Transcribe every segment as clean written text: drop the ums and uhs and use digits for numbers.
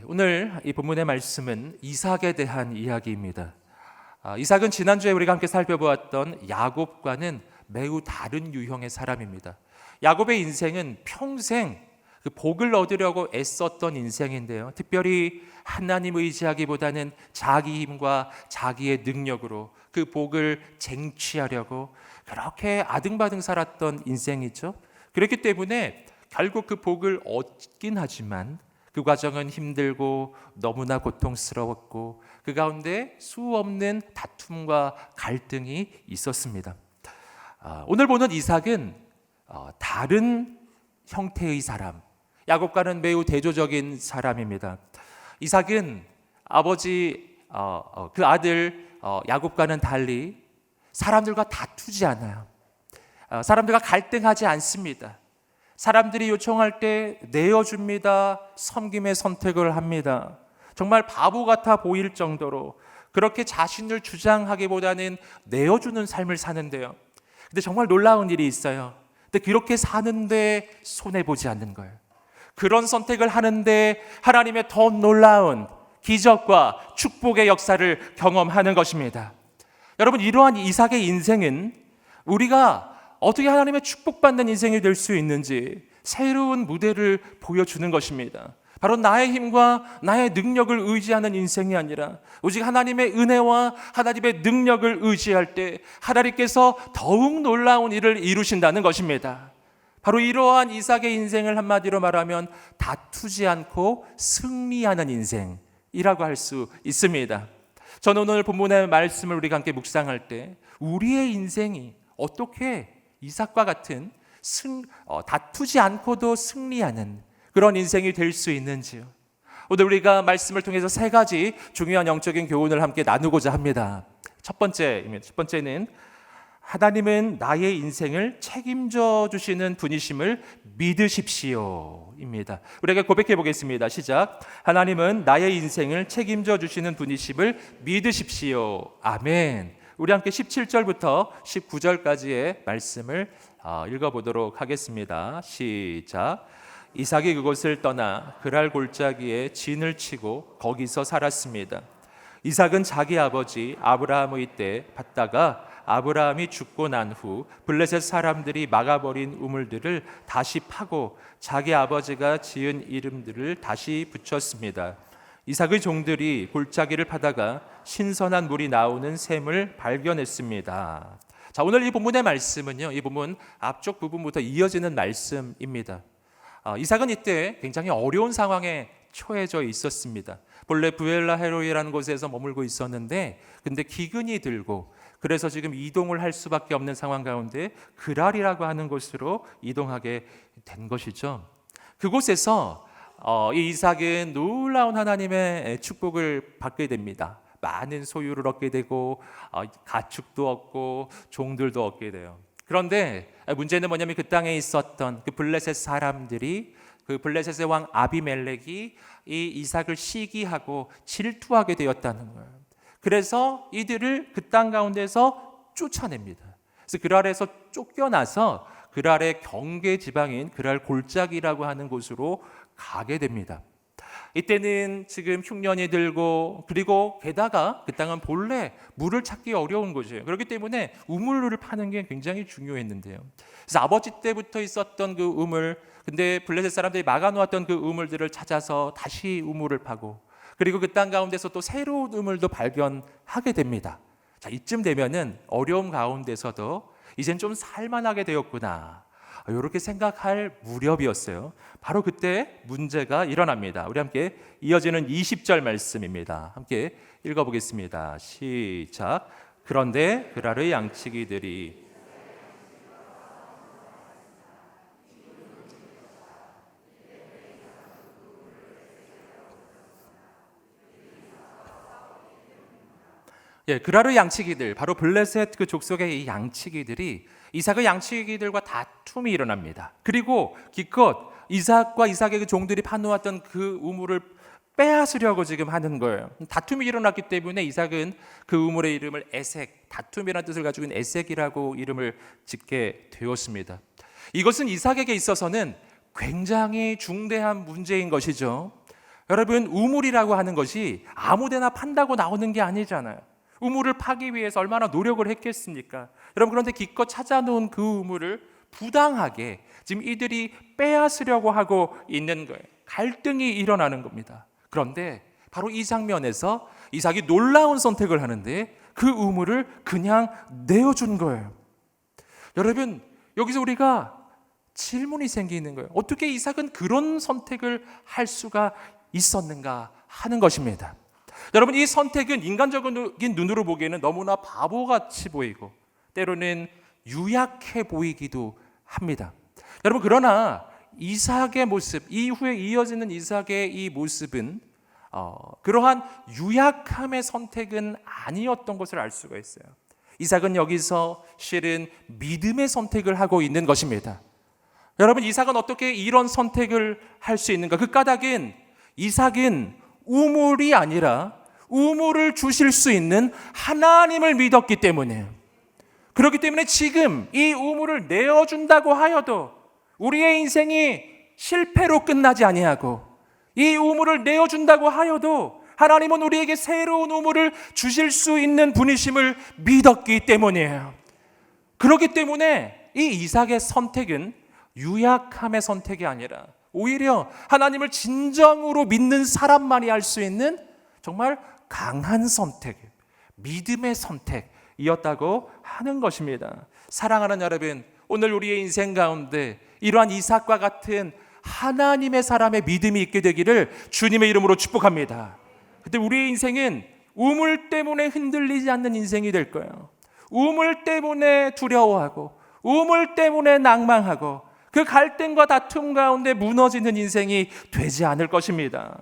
오늘 이 본문의 말씀은 이삭에 대한 이야기입니다. 이삭은 지난주에 우리가 함께 살펴보았던 야곱과는 매우 다른 유형의 사람입니다. 야곱의 인생은 평생 그 복을 얻으려고 애썼던 인생인데요. 특별히 하나님 의지하기보다는 자기 힘과 자기의 능력으로 그 복을 쟁취하려고 그렇게 아등바등 살았던 인생이죠. 그렇기 때문에 결국 그 복을 얻긴 하지만 그 과정은 힘들고 너무나 고통스러웠고 그 가운데 수없는 다툼과 갈등이 있었습니다. 오늘 보는 이삭은 다른 형태의 사람, 야곱과는 매우 대조적인 사람입니다. 이삭은 아버지 그 아들 야곱과는 달리 사람들과 다투지 않아요. 사람들과 갈등하지 않습니다. 사람들이 요청할 때 내어줍니다. 섬김의 선택을 합니다. 정말 바보 같아 보일 정도로 그렇게 자신을 주장하기보다는 내어주는 삶을 사는데요. 근데 정말 놀라운 일이 있어요. 근데 그렇게 사는데 손해보지 않는 거예요. 그런 선택을 하는데 하나님의 더 놀라운 기적과 축복의 역사를 경험하는 것입니다. 여러분, 이러한 이삭의 인생은 우리가 어떻게 하나님의 축복받는 인생이 될 수 있는지 새로운 무대를 보여주는 것입니다. 바로 나의 힘과 나의 능력을 의지하는 인생이 아니라 오직 하나님의 은혜와 하나님의 능력을 의지할 때 하나님께서 더욱 놀라운 일을 이루신다는 것입니다. 바로 이러한 이삭의 인생을 한마디로 말하면 다투지 않고 승리하는 인생이라고 할 수 있습니다. 저는 오늘 본문의 말씀을 우리가 함께 묵상할 때 우리의 인생이 어떻게 이삭과 같은 다투지 않고도 승리하는 그런 인생이 될 수 있는지요. 오늘 우리가 말씀을 통해서 세 가지 중요한 영적인 교훈을 함께 나누고자 합니다. 첫 번째는 하나님은 나의 인생을 책임져 주시는 분이심을 믿으십시오 입니다. 우리가 고백해 보겠습니다. 시작. 하나님은 나의 인생을 책임져 주시는 분이심을 믿으십시오. 아멘. 우리 함께 17절부터 19절까지의 말씀을 읽어보도록 하겠습니다. 시작. 이삭이 그곳을 떠나 그랄 골짜기에 진을 치고 거기서 살았습니다. 이삭은 자기 아버지 아브라함의 때 받다가 아브라함이 죽고 난 후 블레셋 사람들이 막아버린 우물들을 다시 파고 자기 아버지가 지은 이름들을 다시 붙였습니다. 이삭의 종들이 골짜기를 파다가 신선한 물이 나오는 샘을 발견했습니다. 자, 오늘 이 본문의 말씀은요, 이 본문 앞쪽 부분부터 이어지는 말씀입니다. 이삭은 이때 굉장히 어려운 상황에 처해져 있었습니다. 본래 브엘라헤로이라는 곳에서 머물고 있었는데 근데 기근이 들고 그래서 지금 이동을 할 수밖에 없는 상황 가운데 그랄이라고 하는 곳으로 이동하게 된 것이죠. 그곳에서 이 이삭은 놀라운 하나님의 축복을 받게 됩니다. 많은 소유를 얻게 되고 가축도 얻고 종들도 얻게 돼요. 그런데 문제는 뭐냐면 그 땅에 있었던 그 블레셋 사람들이 그 블레셋의 왕 아비멜렉이 이 이삭을 시기하고 질투하게 되었다는 거예요. 그래서 이들을 그 땅 가운데서 쫓아냅니다. 그래서 그랄에서 쫓겨나서 그랄의 경계 지방인 그랄 골짜기라고 하는 곳으로 가게 됩니다. 이때는 지금 흉년이 들고 그리고 게다가 그 땅은 본래 물을 찾기 어려운 곳이에요. 그렇기 때문에 우물을 파는 게 굉장히 중요했는데요. 그래서 아버지 때부터 있었던 그 우물, 근데 블레셋 사람들이 막아놓았던 그 우물들을 찾아서 다시 우물을 파고 그리고 그 땅 가운데서 또 새로운 우물도 발견하게 됩니다. 자, 이쯤 되면은 어려움 가운데서도 이젠 좀 살만하게 되었구나, 이렇게 생각할 무렵이었어요. 바로 그때 문제가 일어납니다. 우리 함께 이어지는 20절 말씀입니다. 함께 읽어보겠습니다. 시작. 그런데 그랄의 양치기들이 그랄의 양치기들, 바로 블레셋 그 족속의 이 양치기들이 이삭의 양치기들과 다툼이 일어납니다. 그리고 기껏 이삭과 이삭의 그 종들이 파놓았던 그 우물을 빼앗으려고 지금 하는 거예요. 다툼이 일어났기 때문에 이삭은 그 우물의 이름을 에색, 다툼이라는 뜻을 가지고 있는 에색이라고 이름을 짓게 되었습니다. 이것은 이삭에게 있어서는 굉장히 중대한 문제인 것이죠. 여러분, 우물이라고 하는 것이 아무데나 판다고 나오는 게 아니잖아요. 우물을 파기 위해서 얼마나 노력을 했겠습니까? 여러분, 그런데 기껏 찾아놓은 그 우물을 부당하게 지금 이들이 빼앗으려고 하고 있는 거예요. 갈등이 일어나는 겁니다. 그런데 바로 이 장면에서 이삭이 놀라운 선택을 하는데 그 우물을 그냥 내어준 거예요. 여러분, 여기서 우리가 질문이 생기는 거예요. 어떻게 이삭은 그런 선택을 할 수가 있었는가 하는 것입니다. 여러분, 이 선택은 인간적인 눈으로 보기에는 너무나 바보같이 보이고 때로는 유약해 보이기도 합니다. 여러분, 그러나 이삭의 모습, 이후에 이어지는 이삭의 이 모습은 그러한 유약함의 선택은 아니었던 것을 알 수가 있어요. 이삭은 여기서 실은 믿음의 선택을 하고 있는 것입니다. 여러분, 이삭은 어떻게 이런 선택을 할 수 있는가? 그 까닭은 이삭은 우물이 아니라 우물을 주실 수 있는 하나님을 믿었기 때문이에요. 그렇기 때문에 지금 이 우물을 내어준다고 하여도 우리의 인생이 실패로 끝나지 아니하고 이 우물을 내어준다고 하여도 하나님은 우리에게 새로운 우물을 주실 수 있는 분이심을 믿었기 때문이에요. 그렇기 때문에 이 이삭의 선택은 유약함의 선택이 아니라 오히려 하나님을 진정으로 믿는 사람만이 할 수 있는 정말 강한 선택, 믿음의 선택이었다고 하는 것입니다. 사랑하는 여러분, 오늘 우리의 인생 가운데 이러한 이삭과 같은 하나님의 사람의 믿음이 있게 되기를 주님의 이름으로 축복합니다. 그때 우리의 인생은 우물 때문에 흔들리지 않는 인생이 될 거예요. 우물 때문에 두려워하고 우물 때문에 낭망하고 그 갈등과 다툼 가운데 무너지는 인생이 되지 않을 것입니다.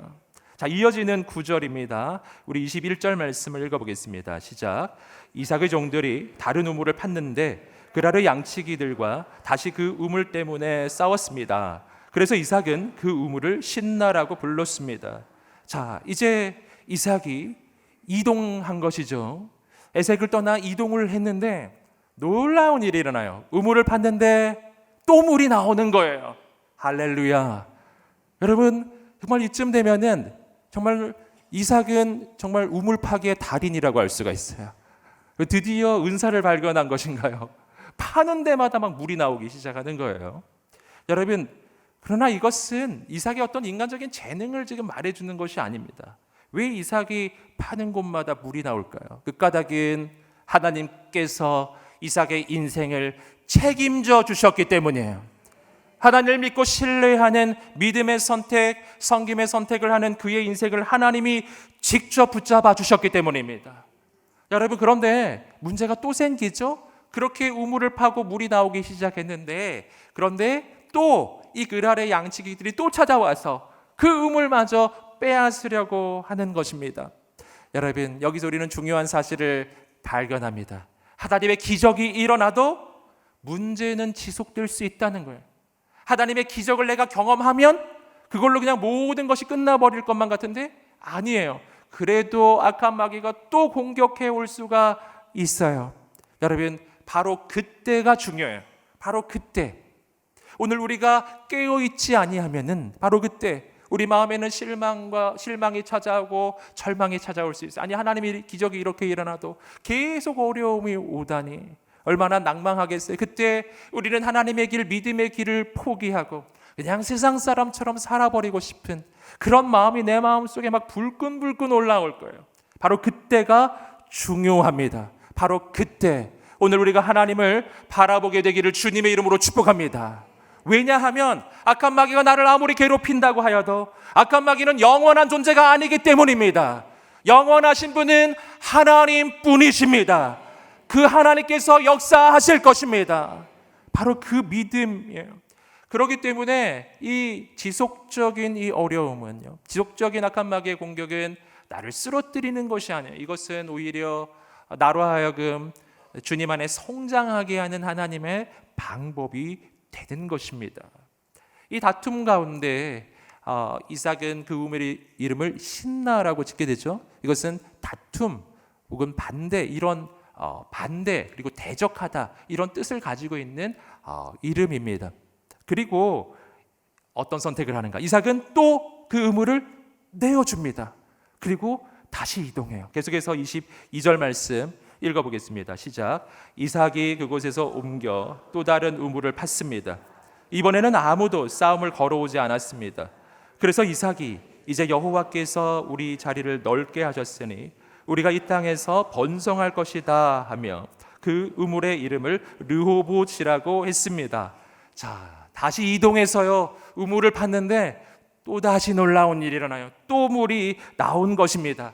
자, 이어지는 9절입니다. 우리 21절 말씀을 읽어보겠습니다. 시작. 이삭의 종들이 다른 우물을 팠는데 그라르 양치기들과 다시 그 우물 때문에 싸웠습니다. 그래서 이삭은 그 우물을 신나라고 불렀습니다. 자, 이제 이삭이 이동한 것이죠. 에색을 떠나 이동을 했는데 놀라운 일이 일어나요. 우물을 팠는데 또 물이 나오는 거예요. 할렐루야. 여러분, 정말 이쯤 되면은 정말 이삭은 정말 우물 파기의 달인이라고 할 수가 있어요. 드디어 은사를 발견한 것인가요? 파는 데마다 막 물이 나오기 시작하는 거예요. 여러분, 그러나 이것은 이삭의 어떤 인간적인 재능을 지금 말해주는 것이 아닙니다. 왜 이삭이 파는 곳마다 물이 나올까요? 그 까닭은 하나님께서 이삭의 인생을 책임져 주셨기 때문이에요. 하나님을 믿고 신뢰하는 믿음의 선택, 섬김의 선택을 하는 그의 인생을 하나님이 직접 붙잡아 주셨기 때문입니다. 여러분, 그런데 문제가 또 생기죠? 그렇게 우물을 파고 물이 나오기 시작했는데 그런데 또 이 그랄의 양치기들이 또 찾아와서 그 우물마저 빼앗으려고 하는 것입니다. 여러분, 여기서 우리는 중요한 사실을 발견합니다. 하나님의 기적이 일어나도 문제는 지속될 수 있다는 거예요. 하나님의 기적을 내가 경험하면 그걸로 그냥 모든 것이 끝나버릴 것만 같은데 아니에요. 그래도 악한 마귀가 또 공격해 올 수가 있어요. 여러분, 바로 그때가 중요해요. 바로 그때. 오늘 우리가 깨어있지 아니하면은 바로 그때 우리 마음에는 실망이 찾아오고 절망이 찾아올 수 있어요. 아니, 하나님의 기적이 이렇게 일어나도 계속 어려움이 오다니 얼마나 낭망하겠어요. 그때 우리는 하나님의 길, 믿음의 길을 포기하고 그냥 세상 사람처럼 살아버리고 싶은 그런 마음이 내 마음속에 막 불끈불끈 올라올 거예요. 바로 그때가 중요합니다. 바로 그때 오늘 우리가 하나님을 바라보게 되기를 주님의 이름으로 축복합니다. 왜냐하면 악한 마귀가 나를 아무리 괴롭힌다고 하여도 악한 마귀는 영원한 존재가 아니기 때문입니다. 영원하신 분은 하나님뿐이십니다. 그 하나님께서 역사하실 것입니다. 바로 그 믿음이에요. 그렇기 때문에 이 지속적인 이 어려움은요, 지속적인 악한 마귀의 공격은 나를 쓰러뜨리는 것이 아니에요. 이것은 오히려 나로 하여금 주님 안에 성장하게 하는 하나님의 방법이 되는 것입니다. 이 다툼 가운데 이삭은 그 우물의 이름을 신나라고 짓게 되죠. 이것은 다툼 혹은 반대, 이런 반대 그리고 대적하다 이런 뜻을 가지고 있는 이름입니다. 그리고 어떤 선택을 하는가? 이삭은 또 그 우물을 내어줍니다. 그리고 다시 이동해요. 계속해서 22절 말씀 읽어보겠습니다. 시작. 이삭이 그곳에서 옮겨 또 다른 우물을 팠습니다. 이번에는 아무도 싸움을 걸어오지 않았습니다. 그래서 이삭이 이제 여호와께서 우리 자리를 넓게 하셨으니 우리가 이 땅에서 번성할 것이다 하며 그 우물의 이름을 르호봇이라고 했습니다. 자, 다시 이동해서요 우물을 팠는데 또 다시 놀라운 일이 일어나요. 또 물이 나온 것입니다.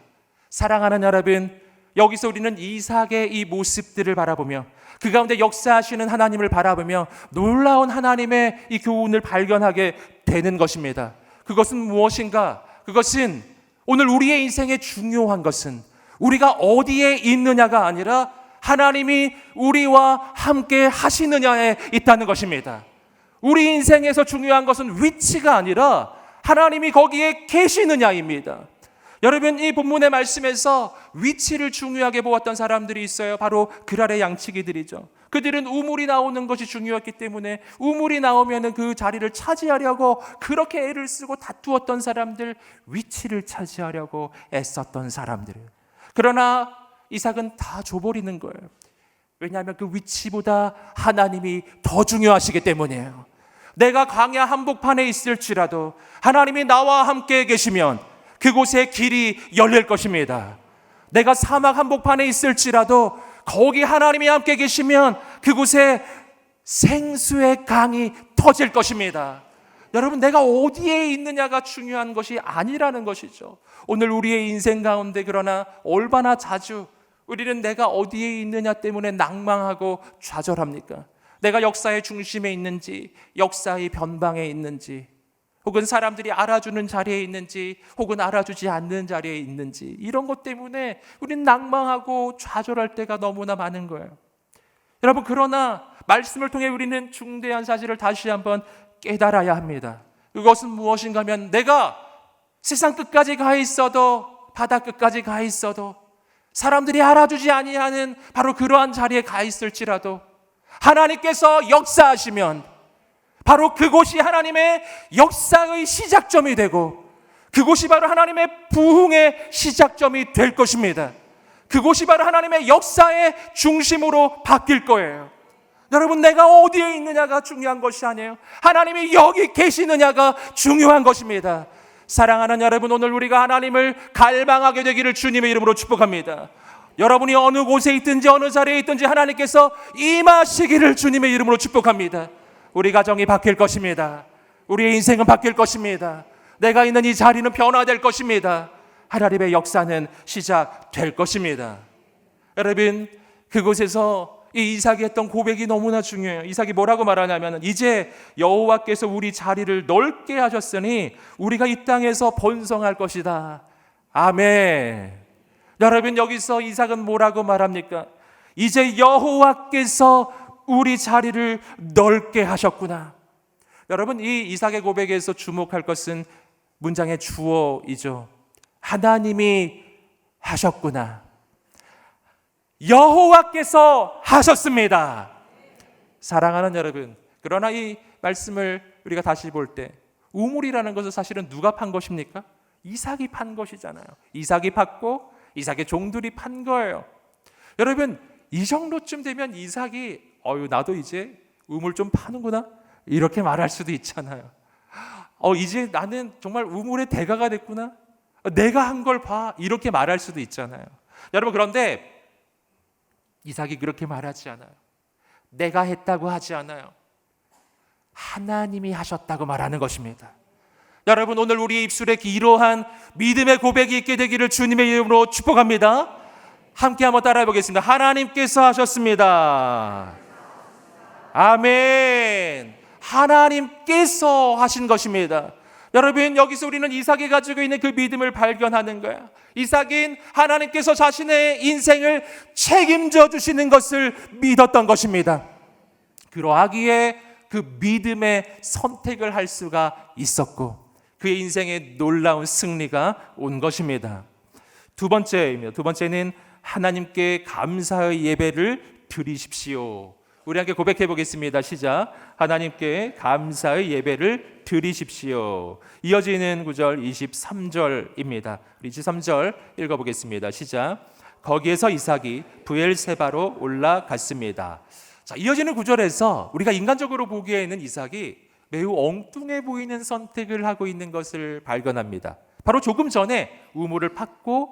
사랑하는 여러분, 여기서 우리는 이삭의 이 모습들을 바라보며 그 가운데 역사하시는 하나님을 바라보며 놀라운 하나님의 이 교훈을 발견하게 되는 것입니다. 그것은 무엇인가? 그것은 오늘 우리의 인생에 중요한 것은 우리가 어디에 있느냐가 아니라 하나님이 우리와 함께 하시느냐에 있다는 것입니다. 우리 인생에서 중요한 것은 위치가 아니라 하나님이 거기에 계시느냐입니다. 여러분, 이 본문의 말씀에서 위치를 중요하게 보았던 사람들이 있어요. 바로 그랄의 양치기들이죠. 그들은 우물이 나오는 것이 중요했기 때문에 우물이 나오면 그 자리를 차지하려고 그렇게 애를 쓰고 다투었던 사람들, 위치를 차지하려고 애썼던 사람들. 그러나 이삭은 다 줘버리는 거예요. 왜냐하면 그 위치보다 하나님이 더 중요하시기 때문이에요. 내가 광야 한복판에 있을지라도 하나님이 나와 함께 계시면 그곳에 길이 열릴 것입니다. 내가 사막 한복판에 있을지라도 거기 하나님이 함께 계시면 그곳에 생수의 강이 터질 것입니다. 여러분, 내가 어디에 있느냐가 중요한 것이 아니라는 것이죠. 오늘 우리의 인생 가운데 그러나 얼마나 자주 우리는 내가 어디에 있느냐 때문에 낭망하고 좌절합니까? 내가 역사의 중심에 있는지, 역사의 변방에 있는지, 혹은 사람들이 알아주는 자리에 있는지, 혹은 알아주지 않는 자리에 있는지, 이런 것 때문에 우리는 낭망하고 좌절할 때가 너무나 많은 거예요. 여러분, 그러나 말씀을 통해 우리는 중대한 사실을 다시 한번 깨달아야 합니다. 그것은 무엇인가 하면 내가 세상 끝까지 가 있어도, 바다 끝까지 가 있어도, 사람들이 알아주지 아니하는 바로 그러한 자리에 가 있을지라도 하나님께서 역사하시면 바로 그곳이 하나님의 역사의 시작점이 되고 그곳이 바로 하나님의 부흥의 시작점이 될 것입니다. 그곳이 바로 하나님의 역사의 중심으로 바뀔 거예요. 여러분, 내가 어디에 있느냐가 중요한 것이 아니에요. 하나님이 여기 계시느냐가 중요한 것입니다. 사랑하는 여러분, 오늘 우리가 하나님을 갈망하게 되기를 주님의 이름으로 축복합니다. 여러분이 어느 곳에 있든지 어느 자리에 있든지 하나님께서 임하시기를 주님의 이름으로 축복합니다. 우리 가정이 바뀔 것입니다. 우리의 인생은 바뀔 것입니다. 내가 있는 이 자리는 변화될 것입니다. 하나님의 역사는 시작될 것입니다. 여러분, 그곳에서 이 이삭이 했던 고백이 너무나 중요해요. 이삭이 뭐라고 말하냐면 이제 여호와께서 우리 자리를 넓게 하셨으니 우리가 이 땅에서 번성할 것이다. 아멘. 여러분, 여기서 이삭은 뭐라고 말합니까? 이제 여호와께서 우리 자리를 넓게 하셨구나. 여러분, 이 이삭의 고백에서 주목할 것은 문장의 주어이죠. 하나님이 하셨구나. 여호와께서 하셨습니다. 사랑하는 여러분, 그러나 이 말씀을 우리가 다시 볼 때 우물이라는 것은 사실은 누가 판 것입니까? 이삭이 판 것이잖아요. 이삭이 팠고 이삭의 종들이 판 거예요. 여러분, 이 정도쯤 되면 이삭이 나도 이제 우물 좀 파는구나 이렇게 말할 수도 있잖아요. 이제 나는 정말 우물의 대가가 됐구나, 내가 한 걸 봐, 이렇게 말할 수도 있잖아요. 여러분, 그런데 이삭이 그렇게 말하지 않아요. 내가 했다고 하지 않아요. 하나님이 하셨다고 말하는 것입니다. 여러분, 오늘 우리의 입술에 이러한 믿음의 고백이 있게 되기를 주님의 이름으로 축복합니다. 함께 한번 따라해 보겠습니다. 하나님께서 하셨습니다. 아멘. 하나님께서 하신 것입니다. 여러분, 여기서 우리는 이삭이 가지고 있는 그 믿음을 발견하는 거예요. 이삭은 하나님께서 자신의 인생을 책임져 주시는 것을 믿었던 것입니다. 그러하기에 그 믿음의 선택을 할 수가 있었고 그의 인생에 놀라운 승리가 온 것입니다. 두 번째는 하나님께 감사의 예배를 드리십시오. 우리 함께 고백해 보겠습니다. 시작. 하나님께 감사의 예배를 드리십시오. 이어지는 구절 23절입니다. 23절 읽어보겠습니다. 시작. 거기에서 이삭이 브엘세바로 올라갔습니다. 자, 이어지는 구절에서 우리가 인간적으로 보기에는 이삭이 매우 엉뚱해 보이는 선택을 하고 있는 것을 발견합니다. 바로 조금 전에 우물을 팠고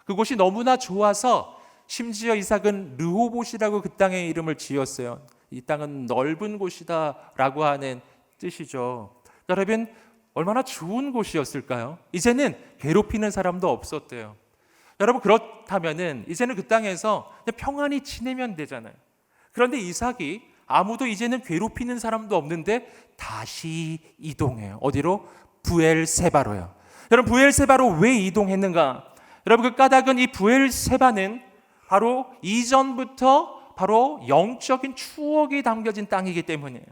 그곳이 너무나 좋아서 심지어 이삭은 르호봇이라고 그 땅의 이름을 지었어요. 이 땅은 넓은 곳이다 라고 하는 뜻이죠. 여러분, 얼마나 좋은 곳이었을까요? 이제는 괴롭히는 사람도 없었대요. 여러분, 그렇다면은 이제는 그 땅에서 그냥 평안히 지내면 되잖아요. 그런데 이삭이 아무도 이제는 괴롭히는 사람도 없는데 다시 이동해요. 어디로? 브엘세바로요. 여러분, 브엘세바로 왜 이동했는가? 여러분, 그 까닭은 이 브엘세바는 바로 이전부터 바로 영적인 추억이 담겨진 땅이기 때문이에요.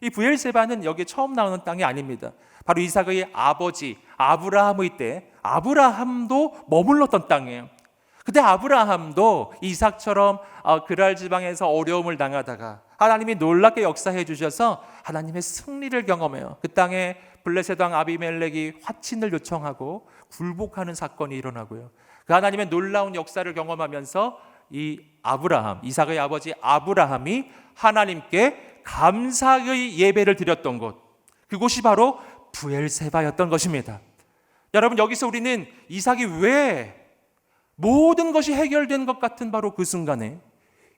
이 브엘세바는 여기 처음 나오는 땅이 아닙니다. 바로 이삭의 아버지 아브라함의 때 아브라함도 머물렀던 땅이에요. 그때 아브라함도 이삭처럼 그랄 지방에서 어려움을 당하다가 하나님이 놀랍게 역사해 주셔서 하나님의 승리를 경험해요. 그 땅에 블레셋 왕 아비멜렉이 화친을 요청하고 굴복하는 사건이 일어나고요. 그 하나님의 놀라운 역사를 경험하면서 이 아브라함, 이삭의 아버지 아브라함이 하나님께 감사의 예배를 드렸던 곳, 그곳이 바로 브엘세바였던 것입니다. 여러분, 여기서 우리는 이삭이 왜 모든 것이 해결된 것 같은 바로 그 순간에,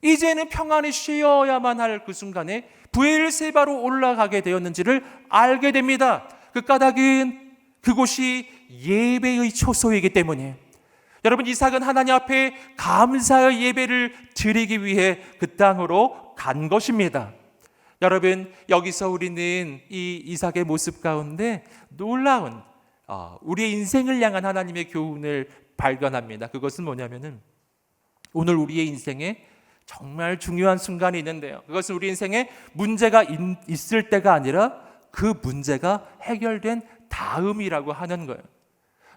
이제는 평안히 쉬어야만 할 그 순간에 브엘세바로 올라가게 되었는지를 알게 됩니다. 그 까닭은 그곳이 예배의 초소이기 때문에, 여러분, 이삭은 하나님 앞에 감사의 예배를 드리기 위해 그 땅으로 간 것입니다. 여러분, 여기서 우리는 이 이삭의 모습 가운데 놀라운 우리의 인생을 향한 하나님의 교훈을 발견합니다. 그것은 뭐냐면은 오늘 우리의 인생에 정말 중요한 순간이 있는데요. 그것은 우리 인생에 문제가 있을 때가 아니라 그 문제가 해결된 다음이라고 하는 거예요.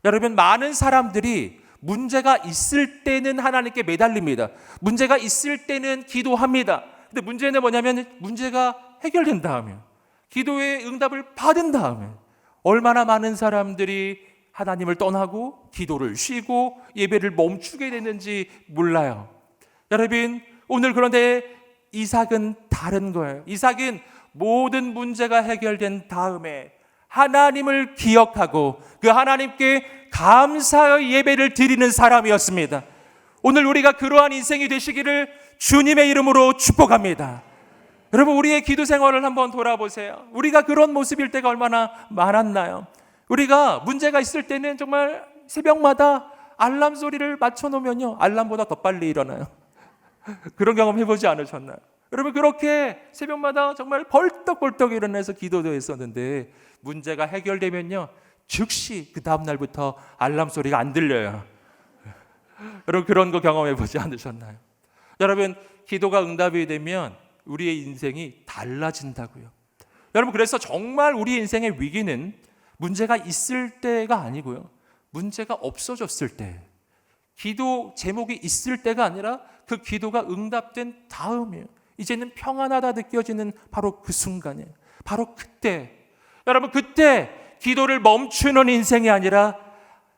여러분, 많은 사람들이 문제가 있을 때는 하나님께 매달립니다. 문제가 있을 때는 기도합니다. 근데 문제는 뭐냐면 문제가 해결된 다음에, 기도의 응답을 받은 다음에 얼마나 많은 사람들이 하나님을 떠나고 기도를 쉬고 예배를 멈추게 되는지 몰라요. 여러분, 오늘 그런데 이삭은 다른 거예요. 이삭은 모든 문제가 해결된 다음에 하나님을 기억하고 그 하나님께 감사의 예배를 드리는 사람이었습니다. 오늘 우리가 그러한 인생이 되시기를 주님의 이름으로 축복합니다. 여러분, 우리의 기도 생활을 한번 돌아보세요. 우리가 그런 모습일 때가 얼마나 많았나요? 우리가 문제가 있을 때는 정말 새벽마다 알람 소리를 맞춰놓으면요, 알람보다 더 빨리 일어나요. 그런 경험 해보지 않으셨나요? 여러분, 그렇게 새벽마다 정말 벌떡벌떡 일어나서 기도도 했었는데 문제가 해결되면요, 즉시 그 다음날부터 알람 소리가 안 들려요. 여러분, 그런 거 경험해보지 않으셨나요? 여러분, 기도가 응답이 되면 우리의 인생이 달라진다고요. 여러분, 그래서 정말 우리 인생의 위기는 문제가 있을 때가 아니고요, 문제가 없어졌을 때, 기도 제목이 있을 때가 아니라 그 기도가 응답된 다음이에요. 이제는 평안하다 느껴지는 바로 그 순간이에요. 바로 그때, 여러분, 그때 기도를 멈추는 인생이 아니라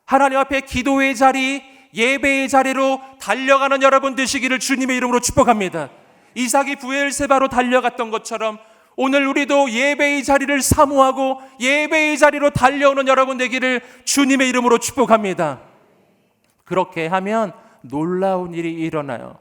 하나님 앞에 기도의 자리, 예배의 자리로 달려가는 여러분 되시기를 주님의 이름으로 축복합니다. 이삭이 브엘세바로 달려갔던 것처럼 오늘 우리도 예배의 자리를 사모하고 예배의 자리로 달려오는 여러분 되기를 주님의 이름으로 축복합니다. 그렇게 하면 놀라운 일이 일어나요.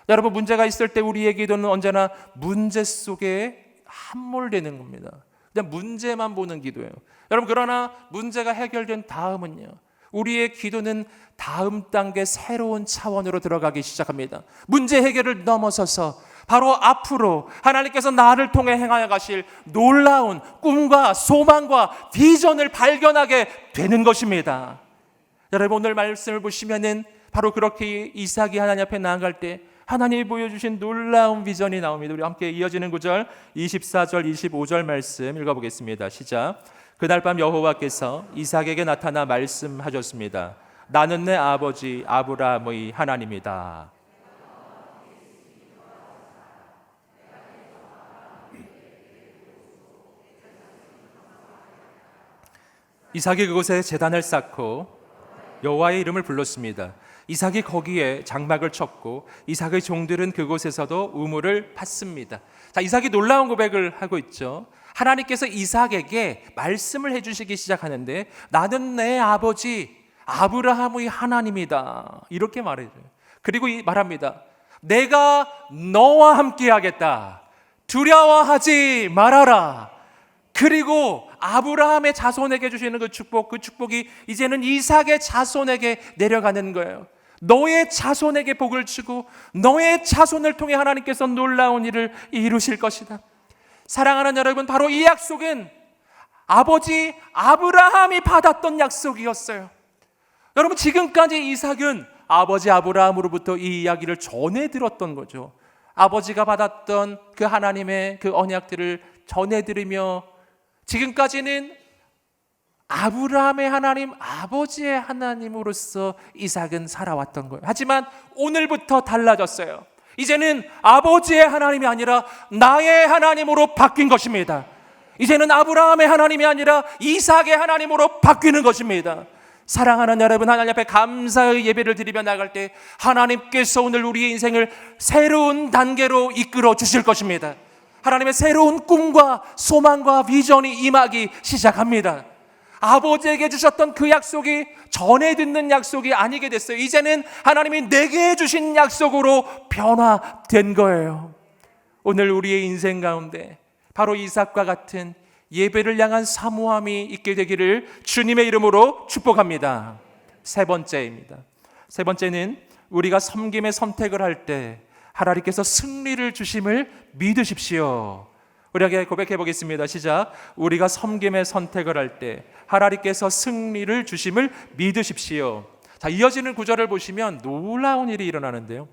여러분, 문제가 있을 때 우리의 기도는 언제나 문제 속에 함몰되는 겁니다. 그냥 문제만 보는 기도예요. 여러분, 그러나 문제가 해결된 다음은요, 우리의 기도는 다음 단계 새로운 차원으로 들어가기 시작합니다. 문제 해결을 넘어서서 바로 앞으로 하나님께서 나를 통해 행하여 가실 놀라운 꿈과 소망과 비전을 발견하게 되는 것입니다. 여러분, 오늘 말씀을 보시면은 바로 그렇게 이삭이 하나님 앞에 나아갈 때 하나님이 보여주신 놀라운 비전이 나옵니다. 우리 함께 이어지는 구절 24절 25절 말씀 읽어보겠습니다. 시작. 그날 밤 여호와께서 이삭에게 나타나 말씀하셨습니다. 나는 내 아버지 아브라함의 하나님이다. 이삭이 그곳에 제단을 쌓고 여호와의 이름을 불렀습니다. 이삭이 거기에 장막을 쳤고 이삭의 종들은 그곳에서도 우물을 팠습니다. 자, 이삭이 놀라운 고백을 하고 있죠. 하나님께서 이삭에게 말씀을 해주시기 시작하는데 나는 내 아버지 아브라함의 하나님이다 이렇게 말해요. 그리고 말합니다. 내가 너와 함께 하겠다. 두려워하지 말아라. 그리고 아브라함의 자손에게 주시는 그 축복이 이제는 이삭의 자손에게 내려가는 거예요. 너의 자손에게 복을 주고 너의 자손을 통해 하나님께서 놀라운 일을 이루실 것이다. 사랑하는 여러분, 바로 이 약속은 아버지 아브라함이 받았던 약속이었어요. 여러분, 지금까지 이삭은 아버지 아브라함으로부터 이 이야기를 전해 들었던 거죠. 아버지가 받았던 그 하나님의 그 언약들을 전해 들으며 지금까지는 아브라함의 하나님, 아버지의 하나님으로서 이삭은 살아왔던 거예요. 하지만 오늘부터 달라졌어요. 이제는 아버지의 하나님이 아니라 나의 하나님으로 바뀐 것입니다. 이제는 아브라함의 하나님이 아니라 이삭의 하나님으로 바뀌는 것입니다. 사랑하는 여러분, 하나님 앞에 감사의 예배를 드리며 나갈 때 하나님께서 오늘 우리의 인생을 새로운 단계로 이끌어 주실 것입니다. 하나님의 새로운 꿈과 소망과 비전이 임하기 시작합니다. 아버지에게 주셨던 그 약속이 전에 듣는 약속이 아니게 됐어요. 이제는 하나님이 내게 주신 약속으로 변화된 거예요. 오늘 우리의 인생 가운데 바로 이삭과 같은 예배를 향한 사모함이 있게 되기를 주님의 이름으로 축복합니다. 세 번째입니다. 세 번째는 우리가 섬김의 선택을 할 때 하나님께서 승리를 주심을 믿으십시오. 우리에게 고백해 보겠습니다. 시작. 우리가 섬김의 선택을 할 때 하나님께서 승리를 주심을 믿으십시오. 자, 이어지는 구절을 보시면 놀라운 일이 일어나는데요.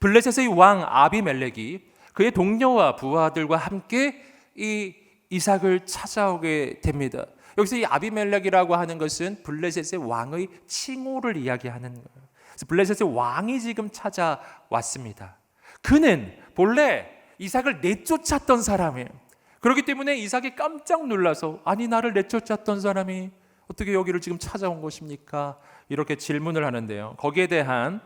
블레셋의 왕 아비멜렉이 그의 동료와 부하들과 함께 이 이삭을 찾아오게 됩니다. 여기서 이 아비멜렉이라고 하는 것은 블레셋의 왕의 칭호를 이야기하는 거예요. 그래서 블레셋의 왕이 지금 찾아왔습니다. 그는 본래 이삭을 내쫓았던 사람이에요. 그렇기 때문에 이삭이 깜짝 놀라서 아니 나를 내쫓았던 사람이 어떻게 여기를 지금 찾아온 것입니까? 이렇게 질문을 하는데요. 거기에 대한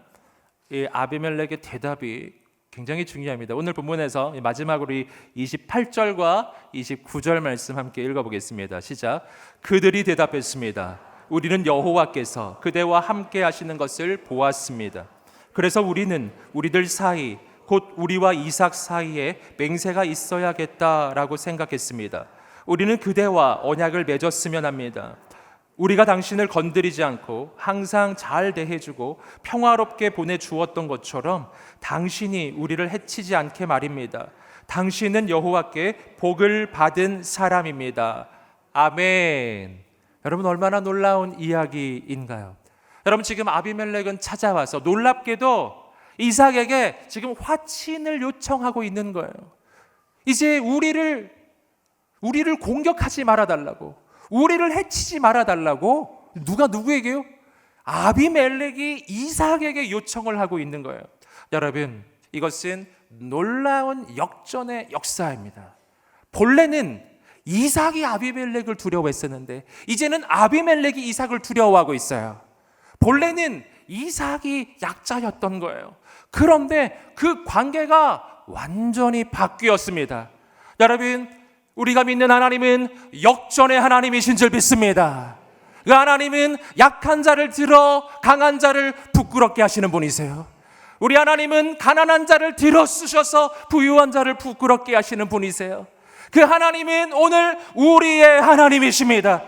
이 아비멜렉의 대답이 굉장히 중요합니다. 오늘 본문에서 마지막으로 28절과 29절 말씀 함께 읽어보겠습니다. 시작. 그들이 대답했습니다. 우리는 여호와께서 그대와 함께 하시는 것을 보았습니다. 그래서 우리는 우리들 사이 곧 우리와 이삭 사이에 맹세가 있어야겠다라고 생각했습니다. 우리는 그대와 언약을 맺었으면 합니다. 우리가 당신을 건드리지 않고 항상 잘 대해주고 평화롭게 보내주었던 것처럼 당신이 우리를 해치지 않게 말입니다. 당신은 여호와께 복을 받은 사람입니다. 아멘. 여러분, 얼마나 놀라운 이야기인가요? 여러분, 지금 아비멜렉은 찾아와서 놀랍게도 이삭에게 지금 화친을 요청하고 있는 거예요. 이제 우리를 공격하지 말아달라고, 우리를 해치지 말아달라고 누가 누구에게요? 아비멜렉이 이삭에게 요청을 하고 있는 거예요. 여러분, 이것은 놀라운 역전의 역사입니다. 본래는 이삭이 아비멜렉을 두려워했었는데 이제는 아비멜렉이 이삭을 두려워하고 있어요. 본래는 이삭이 약자였던 거예요. 그런데 그 관계가 완전히 바뀌었습니다. 여러분, 우리가 믿는 하나님은 역전의 하나님이신 줄 믿습니다. 그 하나님은 약한 자를 들어 강한 자를 부끄럽게 하시는 분이세요. 우리 하나님은 가난한 자를 들어 쓰셔서 부유한 자를 부끄럽게 하시는 분이세요. 그 하나님은 오늘 우리의 하나님이십니다.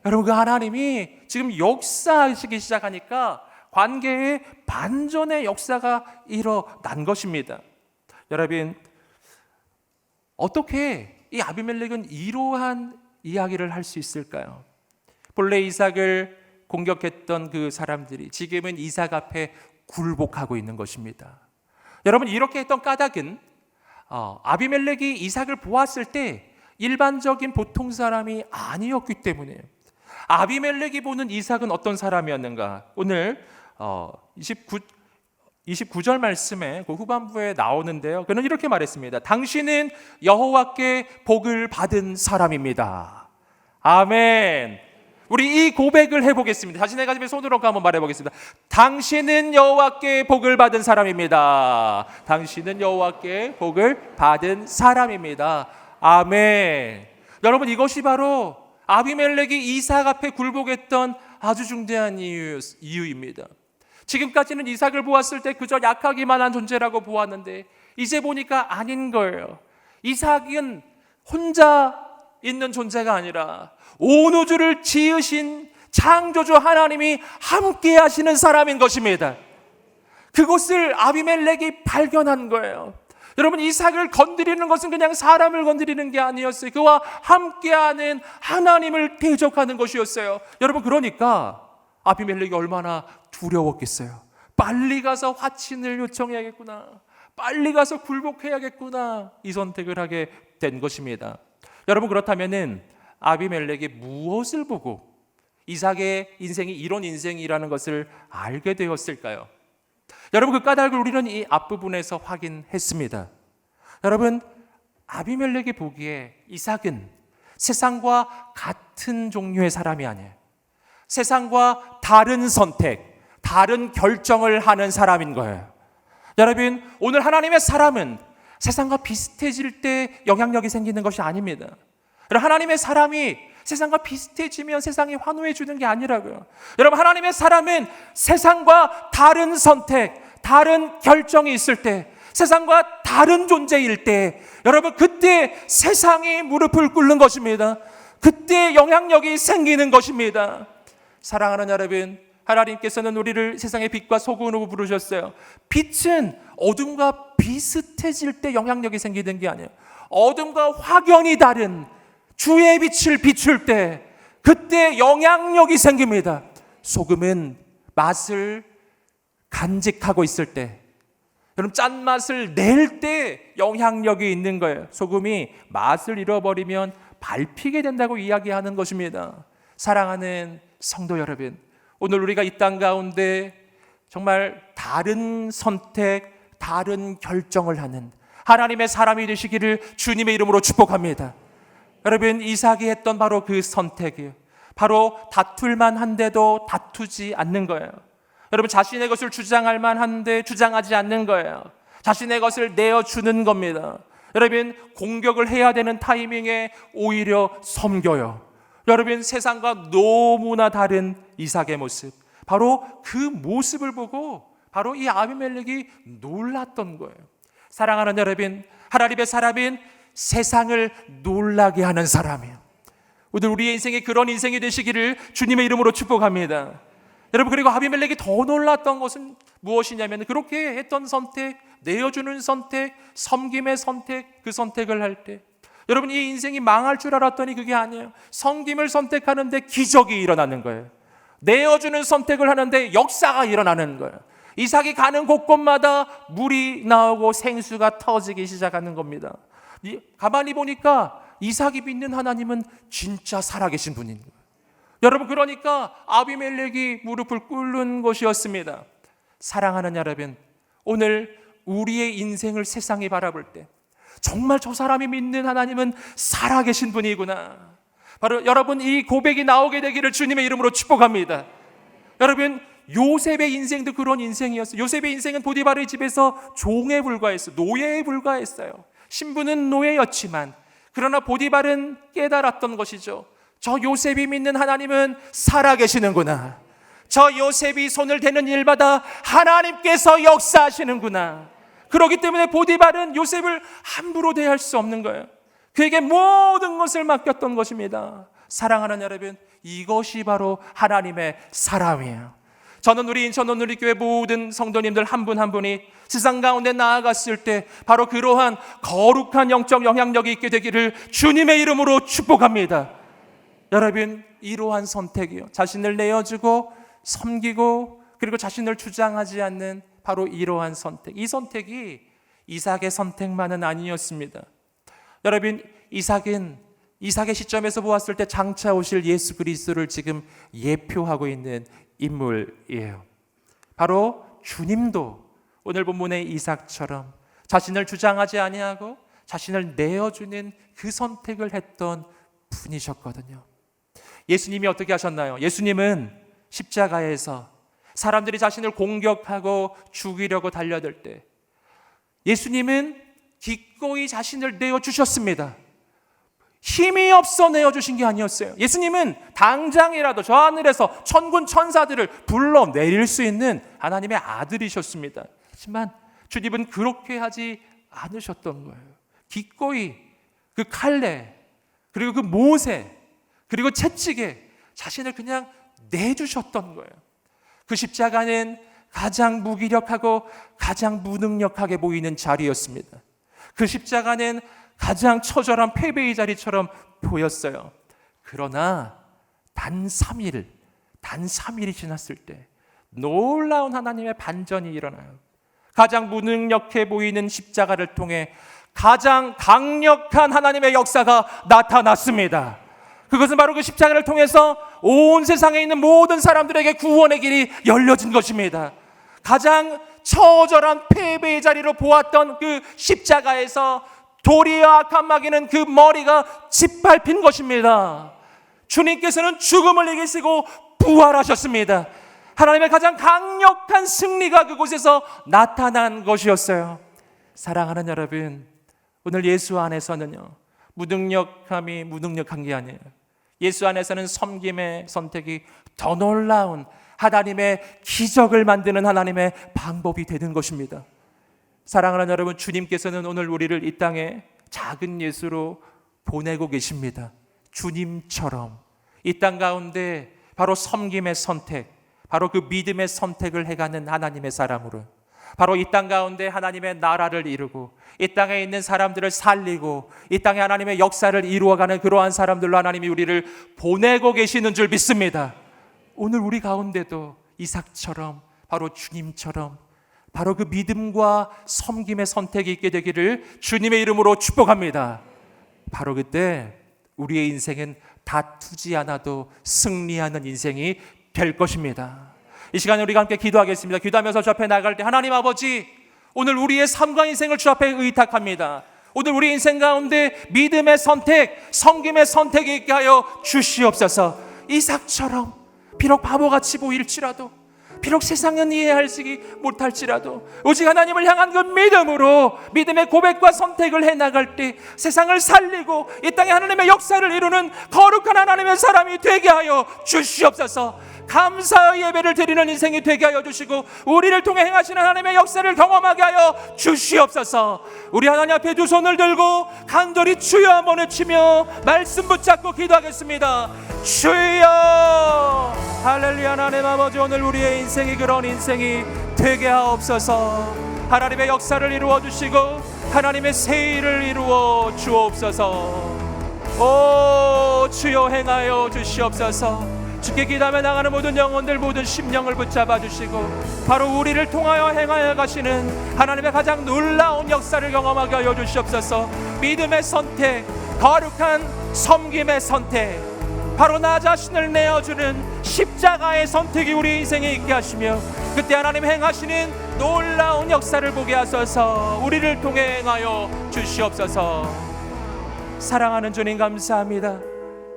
여러분, 그 하나님이 지금 역사하시기 시작하니까 관계에 반전의 역사가 일어난 것입니다. 여러분, 어떻게 이 아비멜렉은 이러한 이야기를 할 수 있을까요? 본래 이삭을 공격했던 그 사람들이 지금은 이삭 앞에 굴복하고 있는 것입니다. 여러분, 이렇게 했던 까닭은 아비멜렉이 이삭을 보았을 때 일반적인 보통 사람이 아니었기 때문이에요. 아비멜렉이 보는 이삭은 어떤 사람이었는가? 오늘 29절 말씀에 그 후반부에 나오는데요. 그는 이렇게 말했습니다. 당신은 여호와께 복을 받은 사람입니다. 아멘. 우리 이 고백을 해보겠습니다. 자신의 가슴에 손을 얹고 한번 말해보겠습니다. 당신은 여호와께 복을 받은 사람입니다. 당신은 여호와께 복을 받은 사람입니다. 아멘. 여러분, 이것이 바로 아비멜렉이 이삭 앞에 굴복했던 아주 중대한 이유입니다. 지금까지는 이삭을 보았을 때 그저 약하기만 한 존재라고 보았는데 이제 보니까 아닌 거예요. 이삭은 혼자 있는 존재가 아니라 온 우주를 지으신 창조주 하나님이 함께 하시는 사람인 것입니다. 그것을 아비멜렉이 발견한 거예요. 여러분, 이삭을 건드리는 것은 그냥 사람을 건드리는 게 아니었어요. 그와 함께하는 하나님을 대적하는 것이었어요. 여러분, 그러니까 아비멜렉이 얼마나 두려웠겠어요. 빨리 가서 화친을 요청해야겠구나, 빨리 가서 굴복해야겠구나, 이 선택을 하게 된 것입니다. 여러분, 그렇다면은 아비멜렉이 무엇을 보고 이삭의 인생이 이런 인생이라는 것을 알게 되었을까요? 여러분, 그 까닭을 우리는 이 앞부분에서 확인했습니다. 여러분, 아비멜렉이 보기에 이삭은 세상과 같은 종류의 사람이 아니에요. 세상과 다른 선택, 다른 결정을 하는 사람인 거예요. 여러분, 오늘 하나님의 사람은 세상과 비슷해질 때 영향력이 생기는 것이 아닙니다. 하나님의 사람이 세상과 비슷해지면 세상이 환호해 주는 게 아니라고요. 여러분, 하나님의 사람은 세상과 다른 선택, 다른 결정이 있을 때, 세상과 다른 존재일 때, 여러분, 그때 세상이 무릎을 꿇는 것입니다. 그때 영향력이 생기는 것입니다. 사랑하는 여러분, 하나님께서는 우리를 세상의 빛과 소금으로 부르셨어요. 빛은 어둠과 비슷해질 때 영향력이 생기는 게 아니에요. 어둠과 확연히 다른 주의 빛을 비출 때, 그때 영향력이 생깁니다. 소금은 맛을 간직하고 있을 때, 여러분, 짠맛을 낼 때 영향력이 있는 거예요. 소금이 맛을 잃어버리면 밟히게 된다고 이야기하는 것입니다. 사랑하는 성도 여러분, 오늘 우리가 이 땅 가운데 정말 다른 선택, 다른 결정을 하는 하나님의 사람이 되시기를 주님의 이름으로 축복합니다. 여러분, 이삭이 했던 바로 그 선택이에요. 바로 다툴만 한데도 다투지 않는 거예요. 여러분, 자신의 것을 주장할 만한데 주장하지 않는 거예요. 자신의 것을 내어주는 겁니다. 여러분, 공격을 해야 되는 타이밍에 오히려 섬겨요. 여러분, 세상과 너무나 다른 이삭의 모습, 바로 그 모습을 보고 바로 이 아비멜렉이 놀랐던 거예요. 사랑하는 여러분, 하나님의 사람은 세상을 놀라게 하는 사람이에요. 오늘 우리의 인생이 그런 인생이 되시기를 주님의 이름으로 축복합니다. 여러분, 그리고 아비멜렉이 더 놀랐던 것은 무엇이냐면, 그렇게 했던 선택, 내어주는 선택, 섬김의 선택, 그 선택을 할 때 여러분, 이 인생이 망할 줄 알았더니 그게 아니에요. 섬김을 선택하는데 기적이 일어나는 거예요. 내어주는 선택을 하는데 역사가 일어나는 거예요. 이삭이 가는 곳곳마다 물이 나오고 생수가 터지기 시작하는 겁니다. 가만히 보니까 이삭이 믿는 하나님은 진짜 살아계신 분인 거예요. 여러분, 그러니까 아비멜렉이 무릎을 꿇는 것이었습니다. 사랑하는 여러분, 오늘 우리의 인생을 세상이 바라볼 때 정말 저 사람이 믿는 하나님은 살아계신 분이구나, 바로 여러분, 이 고백이 나오게 되기를 주님의 이름으로 축복합니다. 여러분, 요셉의 인생도 그런 인생이었어요. 요셉의 인생은 보디바르의 집에서 종에 불과했어요. 노예에 불과했어요. 신부는 노예였지만, 그러나 보디발은 깨달았던 것이죠. 저 요셉이 믿는 하나님은 살아계시는구나. 저 요셉이 손을 대는 일마다 하나님께서 역사하시는구나. 그렇기 때문에 보디발은 요셉을 함부로 대할 수 없는 거예요. 그에게 모든 것을 맡겼던 것입니다. 사랑하는 여러분, 이것이 바로 하나님의 사람이에요. 저는 우리 인천 온누리교회 모든 성도님들 한 분 한 분이 세상 가운데 나아갔을 때 바로 그러한 거룩한 영적 영향력이 있게 되기를 주님의 이름으로 축복합니다. 여러분, 이러한 선택이요, 자신을 내어주고 섬기고 그리고 자신을 주장하지 않는 바로 이러한 선택, 이 선택이 이삭의 선택만은 아니었습니다. 여러분, 이삭의 시점에서 보았을 때 장차 오실 예수 그리스도를 지금 예표하고 있는 인물이에요. 바로 주님도 오늘 본문의 이삭처럼 자신을 주장하지 아니하고 자신을 내어주는 그 선택을 했던 분이셨거든요. 예수님이 어떻게 하셨나요? 예수님은 십자가에서 사람들이 자신을 공격하고 죽이려고 달려들 때 예수님은 기꺼이 자신을 내어주셨습니다. 힘이 없어 내어주신 게 아니었어요. 예수님은 당장이라도 저 하늘에서 천군 천사들을 불러내릴 수 있는 하나님의 아들이셨습니다. 하지만 주님은 그렇게 하지 않으셨던 거예요. 기꺼이 그 칼레, 그리고 그 모세, 그리고 채찍에 자신을 그냥 내주셨던 거예요. 그 십자가는 가장 무기력하고 가장 무능력하게 보이는 자리였습니다. 그 십자가는 가장 처절한 패배의 자리처럼 보였어요. 그러나 단 3일이 지났을 때 놀라운 하나님의 반전이 일어나요. 가장 무능력해 보이는 십자가를 통해 가장 강력한 하나님의 역사가 나타났습니다. 그것은 바로 그 십자가를 통해서 온 세상에 있는 모든 사람들에게 구원의 길이 열려진 것입니다. 가장 처절한 패배의 자리로 보았던 그 십자가에서 도리와 악한 마귀는 그 머리가 짓밟힌 것입니다. 주님께서는 죽음을 이기시고 부활하셨습니다. 하나님의 가장 강력한 승리가 그곳에서 나타난 것이었어요. 사랑하는 여러분, 오늘 예수 안에서는요, 무능력함이 무능력한 게 아니에요. 예수 안에서는 섬김의 선택이 더 놀라운 하나님의 기적을 만드는 하나님의 방법이 되는 것입니다. 사랑하는 여러분, 주님께서는 오늘 우리를 이 땅에 작은 예수로 보내고 계십니다. 주님처럼 이 땅 가운데 바로 섬김의 선택, 바로 그 믿음의 선택을 해가는 하나님의 사람으로, 바로 이 땅 가운데 하나님의 나라를 이루고 이 땅에 있는 사람들을 살리고 이 땅에 하나님의 역사를 이루어가는 그러한 사람들로 하나님이 우리를 보내고 계시는 줄 믿습니다. 오늘 우리 가운데도 이삭처럼 바로 주님처럼 바로 그 믿음과 섬김의 선택이 있게 되기를 주님의 이름으로 축복합니다. 바로 그때 우리의 인생은 다투지 않아도 승리하는 인생이 될 것입니다. 이 시간에 우리가 함께 기도하겠습니다. 기도하면서 주 앞에 나갈 때 하나님 아버지, 오늘 우리의 삶과 인생을 주 앞에 의탁합니다. 오늘 우리 인생 가운데 믿음의 선택, 섬김의 선택이 있게 하여 주시옵소서. 이삭처럼 비록 바보같이 보일지라도, 비록 세상은 이해하지 못할지라도 오직 하나님을 향한 그 믿음으로 믿음의 고백과 선택을 해나갈 때 세상을 살리고 이 땅에 하나님의 역사를 이루는 거룩한 하나님의 사람이 되게 하여 주시옵소서. 감사의 예배를 드리는 인생이 되게 하여 주시고 우리를 통해 행하시는 하나님의 역사를 경험하게 하여 주시옵소서. 우리 하나님 앞에 두 손을 들고 간절히 주여 한번 외치며 말씀 붙잡고 기도하겠습니다. 주여. 할렐루야. 하나님 아버지, 오늘 우리의 인생이 그런 인생이 되게 하옵소서. 하나님의 역사를 이루어 주시고 하나님의 새 일을 이루어 주옵소서. 오 주여, 행하여 주시옵소서. 주께 기도하며 나가는 모든 영혼들, 모든 심령을 붙잡아 주시고 바로 우리를 통하여 행하여 가시는 하나님의 가장 놀라운 역사를 경험하게 하여 주시옵소서. 믿음의 선택, 거룩한 섬김의 선택, 바로 나 자신을 내어주는 십자가의 선택이 우리 인생에 있게 하시며 그때 하나님 행하시는 놀라운 역사를 보게 하소서. 우리를 통해 행하여 주시옵소서. 사랑하는 주님, 감사합니다.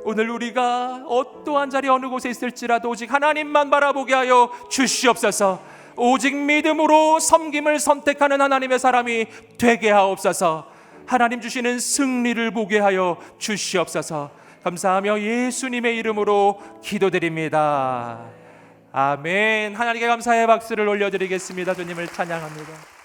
오늘 우리가 어떠한 자리 어느 곳에 있을지라도 오직 하나님만 바라보게 하여 주시옵소서. 오직 믿음으로 섬김을 선택하는 하나님의 사람이 되게 하옵소서. 하나님 주시는 승리를 보게 하여 주시옵소서. 감사하며 예수님의 이름으로 기도드립니다. 아멘. 하나님께 감사의 박수를 올려드리겠습니다. 주님을 찬양합니다.